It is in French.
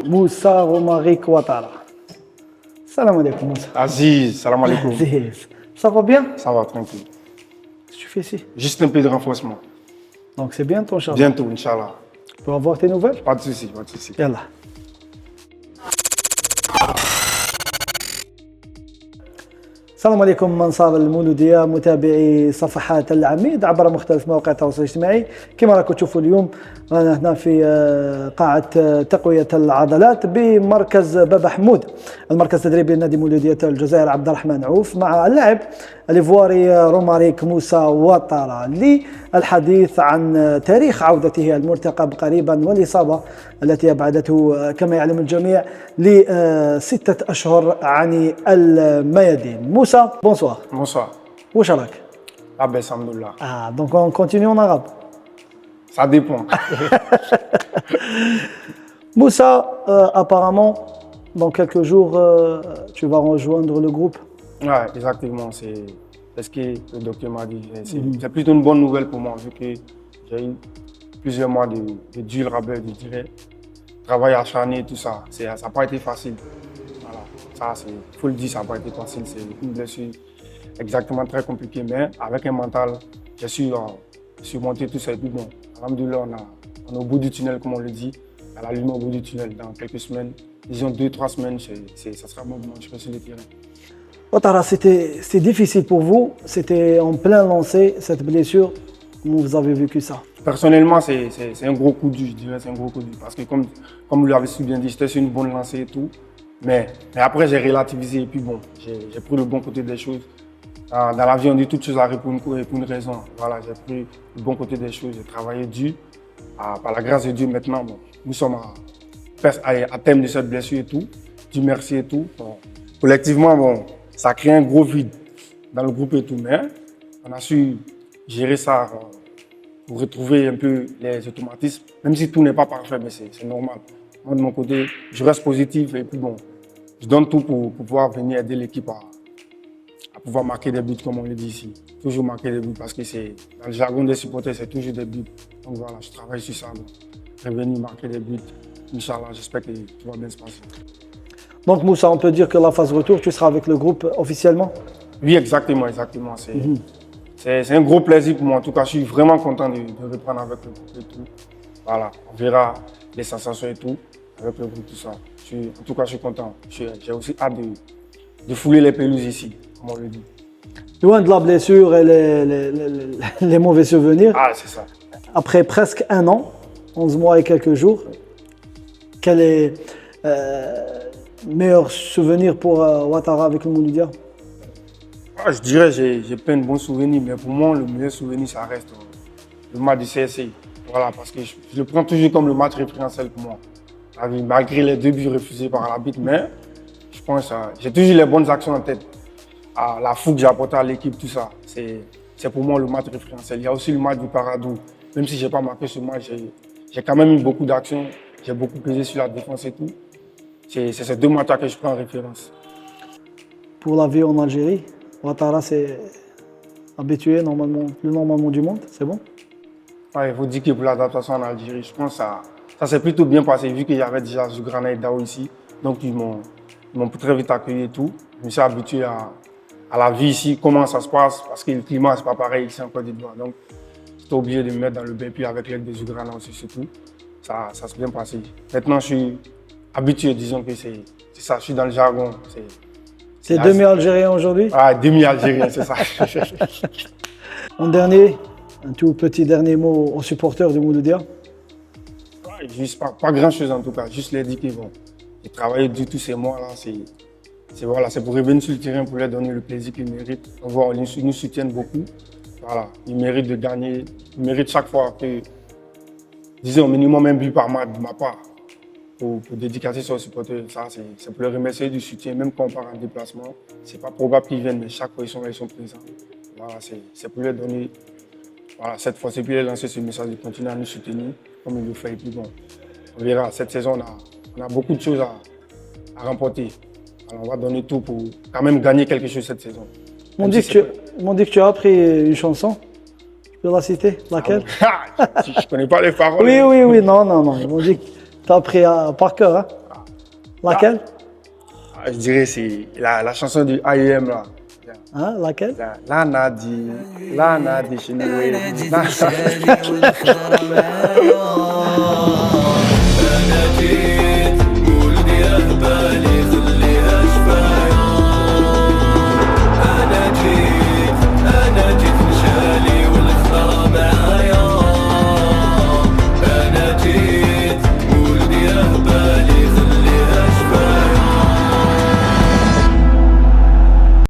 Moussa Romaric Ouattara. Salam alaikum Moussa. Aziz, salam alaikum. Aziz. Ça va bien? Ça va, tranquille. Qu'est-ce que tu fais ici? Juste un peu de renforcement. Donc c'est bien ton charge? Bientôt, Inch'Allah. Tu peux avoir tes nouvelles? Pas de soucis, pas de soucis. Yallah. السلام عليكم من صار المولودية متابعي صفحات العميد عبر مختلف مواقع التواصل الاجتماعي. كما راكم تشوفوا اليوم رانا هنا في قاعة تقوية العضلات بمركز بابا حمود، المركز التدريبي لنادي مولودية الجزائر عبد الرحمن عوف، مع اللاعب الإيفواري روماريك موسى وطارا للحديث عن تاريخ عودته المرتقب قريبا والإصابة التي أبعدته كما يعلم الجميع ل6 أشهر عن الميادين. موسى bonsoir. Bonsoir. واش راك؟ Abes, alhamdoulilah. Ah, donc on continue en arabe. Ça dépend. Moussa, apparemment, dans quelques jours, tu vas rejoindre le groupe. Ouais, exactement. C'est ce que le docteur m'a dit. C'est plutôt une bonne nouvelle pour moi, vu que j'ai eu plusieurs mois de dur rabais, je dirais. Travail acharné, tout ça. Ça n'a pas été facile. Voilà. Ça, il faut le dire, ça n'a pas été facile. C'est une blessure exactement très compliquée, mais avec un mental, j'ai su surmonter tout ça. Et puis bon, alhamdoulilah, on est au bout du tunnel, comme on le dit, à la lumière au bout du tunnel. Dans quelques semaines, disons 2-3 semaines, ça sera bon dimanche sur le terrain. Ouattara, c'était difficile pour vous, c'était en plein lancé, cette blessure. Comment vous avez vécu ça? Personnellement, c'est un gros coup dur, je dirais, c'est un gros coup dur. Parce que comme vous l'avez si bien dit, j'étais sur une bonne lancée et tout. Mais après, j'ai relativisé et puis bon, j'ai pris le bon côté des choses. Dans la vie, on dit toutes choses arrivent pour une raison. Voilà, j'ai pris le bon côté des choses, j'ai travaillé dur. Par la grâce de Dieu, maintenant, bon, nous sommes à terme de cette blessure et tout. Dieu merci et tout. Bon, collectivement, bon, ça crée un gros vide dans le groupe et tout. Mais on a su gérer ça pour retrouver un peu les automatismes. Même si tout n'est pas parfait, mais c'est normal. Moi, de mon côté, je reste positif et puis bon, je donne tout pour pouvoir venir aider l'équipe à pouvoir marquer des buts, comme on le dit ici. Toujours marquer des buts parce que c'est dans le jargon des supporters, c'est toujours des buts. Donc voilà, je travaille sur ça. Revenir marquer des buts. Inch'Allah, j'espère que tout va bien se passer. Donc Moussa, on peut dire que la phase retour, tu seras avec le groupe officiellement? Oui, exactement. C'est un gros plaisir pour moi. En tout cas, je suis vraiment content de reprendre avec le groupe et tout. Voilà, on verra les sensations et tout, avec le groupe, tout ça. En tout cas, je suis content. J'ai aussi hâte de fouler les pelouses ici, comme on le dit. Loin de la blessure et les mauvais souvenirs, Ah, c'est ça. après presque 1 an, 11 mois et quelques jours, quel est le meilleur souvenir pour Ouattara avec le Mouloudia? Je dirais que j'ai plein de bons souvenirs, mais pour moi, le meilleur souvenir, ça reste le match du CSI. Voilà, parce que je le prends toujours comme le match référentiel pour moi. Malgré les 2 buts refusés par l'arbitre, mais je pense que j'ai toujours les bonnes actions en tête. La fougue que j'ai apportée à l'équipe, tout ça, c'est pour moi le match référentiel. Il y a aussi le match du Paradou. Même si je n'ai pas marqué ce match, j'ai quand même eu beaucoup d'actions. J'ai beaucoup pesé sur la défense et tout. C'est ces 2 matchs que je prends en référence. Pour la vie en Algérie, Ouattara s'est habitué plus normalement du monde, c'est bon? Ouais, il faut dire que pour l'adaptation en Algérie, je pense que ça s'est plutôt bien passé, vu qu'il y avait déjà Zougrana et Dao ici. Donc ils m'ont très vite accueilli et tout. Je me suis habitué à la vie ici, comment ça se passe, parce que le climat, c'est pas pareil ici en Côte d'Ivoire. Donc j'étais obligé de me mettre dans le bain, puis avec l'aide de Zougrana aussi, surtout. Ça s'est bien passé. Maintenant, je suis habitué, disons que c'est ça, je suis dans le jargon. C'est demi-algérien aujourd'hui? Ah, demi-algérien, c'est ça. En dernier, un tout petit dernier mot aux supporters du Mouloudia? Ouais, juste pas grand-chose en tout cas, juste les dire que bon, j'ai travaillé tous ces mois-là, c'est pour revenir sur le terrain pour leur donner le plaisir qu'ils méritent. On voit, ils nous soutiennent beaucoup. Voilà, ils méritent de gagner, ils méritent chaque fois que, disons, au minimum un but par match de ma part. Pour dédicacer sur les supporters, ça c'est pour leur remercier du soutien, même quand on part en déplacement. C'est pas probable qu'ils viennent, mais chaque fois ils sont présents. Voilà, c'est pour leur donner, voilà, cette fois, c'est pour leur lancer ce message de continuer à nous soutenir, comme ils le font. Et puis bon, on verra, cette saison, on a beaucoup de choses à remporter. Alors on va donner tout pour quand même gagner quelque chose cette saison. Ils m'ont dit que tu as appris une chanson. Tu peux la citer? Laquelle? Je ne connais pas les paroles. Oui, non. Ils m'ont dit que T'as appris par cœur, hein? Laquelle? Je dirais c'est la chanson du I.A.M. là. Hein? Laquelle? La Nadi chez nous.